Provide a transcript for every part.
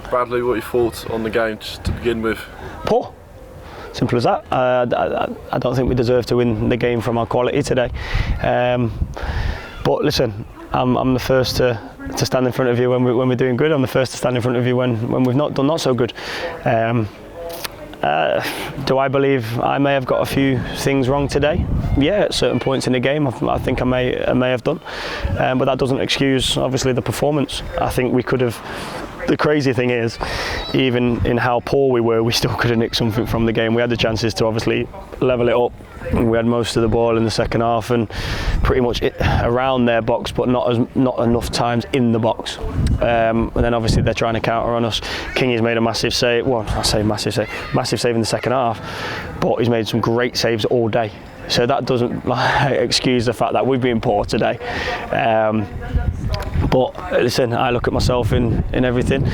Bradley, what are your thoughts on the game just to begin with? Poor. Simple as that. I don't think we deserve to win the game from our quality today. But listen, I'm the first to stand in front of you when we're doing good. I'm the first to stand in front of you when we've not done not so good. Do I believe I may have got a few things wrong today? Yeah, at certain points in the game, I think I may have done. But that doesn't excuse, obviously, the performance. I think we could have. The crazy thing is, even in how poor we were, we still could have nicked something from the game. We had the chances to obviously level it up. We had most of the ball in the second half and pretty much around their box, but not enough times in the box. And then obviously they're trying to counter on us. Kingy's made a massive save. Well, I say massive save in the second half, but he's made some great saves all day. So that doesn't excuse the fact that we've been poor today. But listen, I look at myself in everything.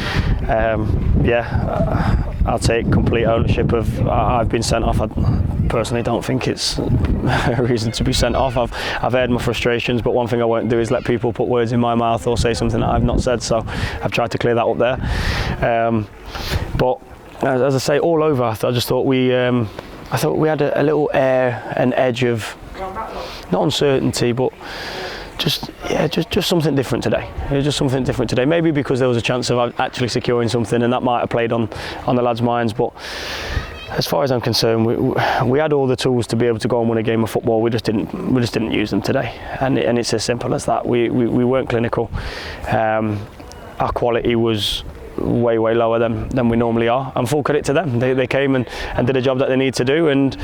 I'll take complete ownership of I've been sent off. I personally don't think it's a reason to be sent off. I've aired my frustrations, but one thing I won't do is let people put words in my mouth or say something that I've not said. So I've tried to clear that up there. But as I say, all over, I just thought we had a little air and edge of not uncertainty, but just something different today. It was just something different today. Maybe because there was a chance of actually securing something, and that might have played on the lads' minds. But as far as I'm concerned, we had all the tools to be able to go and win a game of football. We just didn't use them today, and it's as simple as that. We weren't clinical. Our quality was way lower than we normally are, and full credit to them. They came and did a job that they need to do, and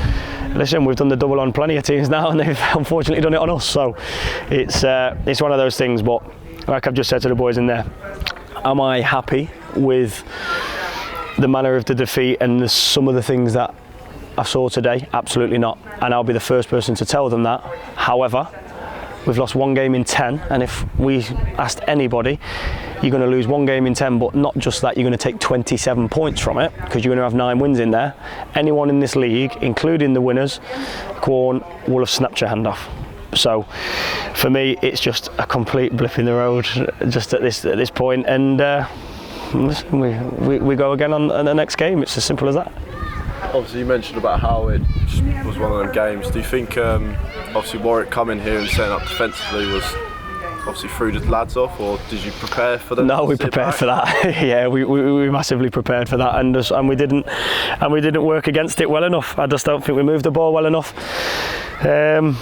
listen, we've done the double on plenty of teams now, and they've unfortunately done it on us. So it's one of those things. But like I've just said to the boys in there, am I happy with the manner of the defeat and some of the things that I saw today? Absolutely not, and I'll be the first person to tell them that. However, we've lost one game in 10, and if we asked anybody, you're going to lose one game in 10, but not just that, you're going to take 27 points from it, because you're going to have 9 wins in there. Anyone in this league, including the winners, Quorn, will have snapped your hand off. So for me, it's just a complete blip in the road just at this point, and we go again on the next game. It's as simple as that. Obviously, you mentioned about how it was one of them games. Do you think, obviously, Warwick coming here and setting up defensively was obviously threw the lads off, or did you prepare for them? No, we prepared for that. Yeah, we massively prepared for that, and we didn't work against it well enough. I just don't think we moved the ball well enough. And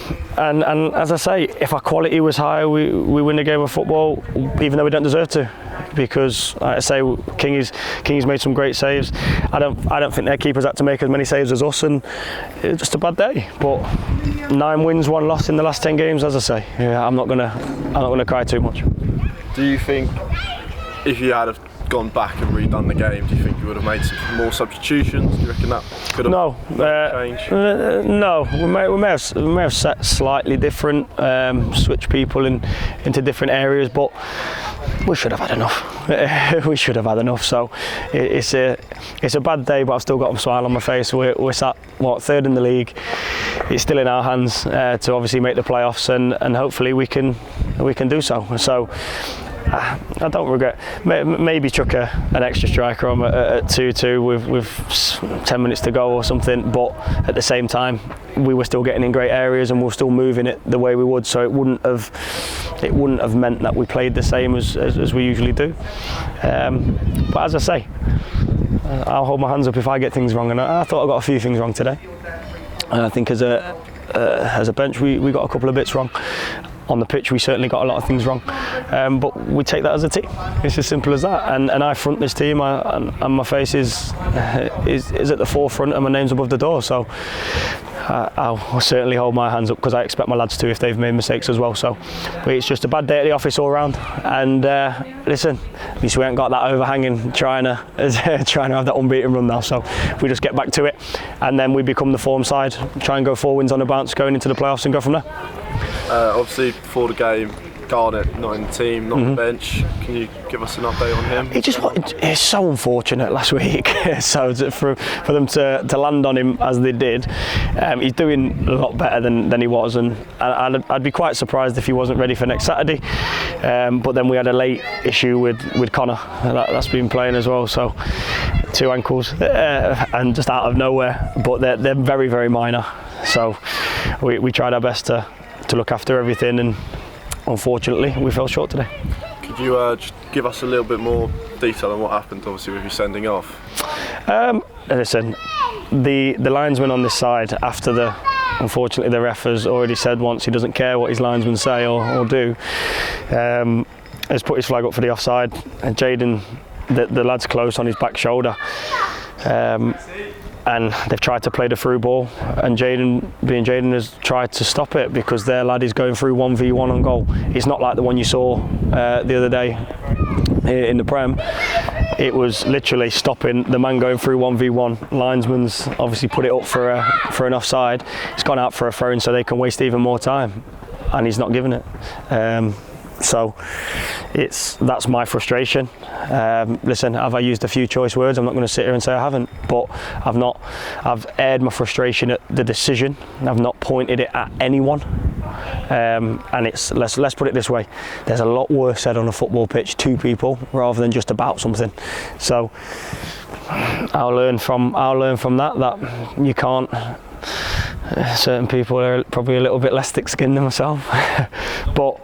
as I say, if our quality was higher, we win a game of football, even though we don't deserve to. Because, like I say, Kingy's made some great saves. I don't think their keepers had to make as many saves as us, and it was just a bad day. But 9 wins, 1 loss in the last 10 games. As I say, yeah, I'm not gonna cry too much. Do you think if you had have gone back and redone the game, do you think you would have made some more substitutions? Do you reckon that could have changed? No, we may have set slightly different, switched people into different areas, but we should have had enough. We should have had enough. So it's a bad day, but I've still got a smile on my face. We're sat 3rd in the league. It's still in our hands to obviously make the playoffs, and hopefully we can do so. So I don't regret. Maybe chuck an extra striker on at 2-2 with 10 minutes to go or something. But at the same time, we were still getting in great areas, and we're still moving it the way we would. So it wouldn't have meant that we played the same as we usually do. But as I say, I'll hold my hands up if I get things wrong, and I thought I got a few things wrong today. And I think as a bench, we got a couple of bits wrong. On the pitch, we certainly got a lot of things wrong, but we take that as a team. It's as simple as that. And I front this team, and my face is at the forefront, and my name's above the door. So I'll certainly hold my hands up, because I expect my lads to if they've made mistakes as well. So it's just a bad day at the office all round. And listen, at least we ain't got that overhanging trying to have that unbeaten run now. So we just get back to it, and then we become the form side, try and go 4 wins on the bounce going into the playoffs, and go from there. Obviously, before the game, Garnett not in the team, not on the bench. Can you give us an update on him? It's so unfortunate last week. So for them to land on him as they did, he's doing a lot better than he was, and I'd be quite surprised if he wasn't ready for next Saturday. But then we had a late issue with Connor, that's been playing as well. So 2 ankles and just out of nowhere, but they're very, very minor. So we tried our best to look after everything, and unfortunately we fell short today. Could you just give us a little bit more detail on what happened, obviously, with you sending off? Listen, the linesman on this side, unfortunately the ref has already said once he doesn't care what his linesmen say or do, has put his flag up for the offside, and Jaden, the lad's close on his back shoulder, and they've tried to play the through ball, and Jaden has tried to stop it because their lad is going through 1v1 on goal. It's not like the one you saw the other day in the Prem. It was literally stopping the man going through 1v1. Linesman's obviously put it up for an offside. It's gone out for a throw-in so they can waste even more time, and he's not giving it. So that's my frustration. Listen, have I used a few choice words? I'm not going to sit here and say I haven't, but I've aired my frustration at the decision. I've not pointed it at anyone. And it's let's put it this way: there's a lot worse said on a football pitch to people rather than just about something. So I'll learn from that you can't. Certain people are probably a little bit less thick-skinned than myself, but.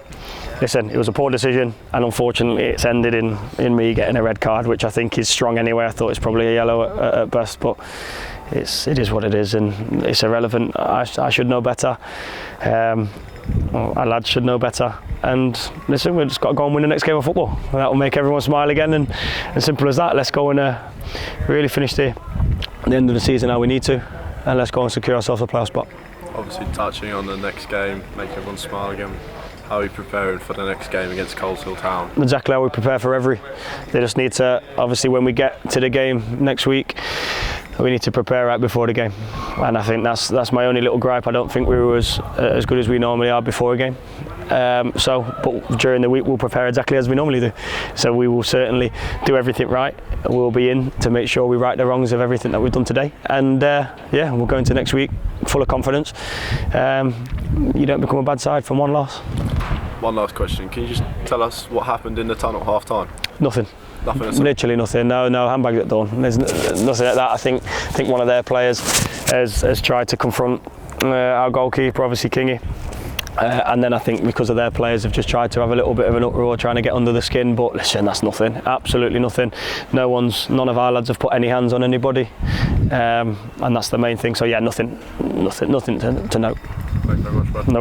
Listen, it was a poor decision, and unfortunately it's ended in me getting a red card, which I think is strong anyway. I thought it's probably a yellow at best, but it is what it is, and it's irrelevant. I should know better. Our lads should know better. And listen, we've just got to go and win the next game of football. And that will make everyone smile again, and as simple as that. Let's go and really finish the end of the season how we need to, and let's go and secure ourselves a playoff spot. Obviously touching on the next game, make everyone smile again. How are you preparing for the next game against Coleshill Town? Exactly how we prepare for every. They just need to, obviously when we get to the game next week, we need to prepare right before the game. And I think that's my only little gripe. I don't think we were as good as we normally are before a game. But during the week we'll prepare exactly as we normally do. So we will certainly do everything right. We'll be in to make sure we right the wrongs of everything that we've done today. And we'll go into next week full of confidence. You don't become a bad side from one loss. One last question. Can you just tell us what happened in the tunnel at half-time? Nothing. Nothing at all? Literally nothing. No handbags at dawn. There's nothing like that. I think one of their players has tried to confront our goalkeeper, obviously Kingy. And then I think because of their players have just tried to have a little bit of an uproar, trying to get under the skin. But listen, that's nothing. Absolutely nothing. None of our lads have put any hands on anybody, and that's the main thing. So yeah, nothing to note. Thank you very much, bud. No.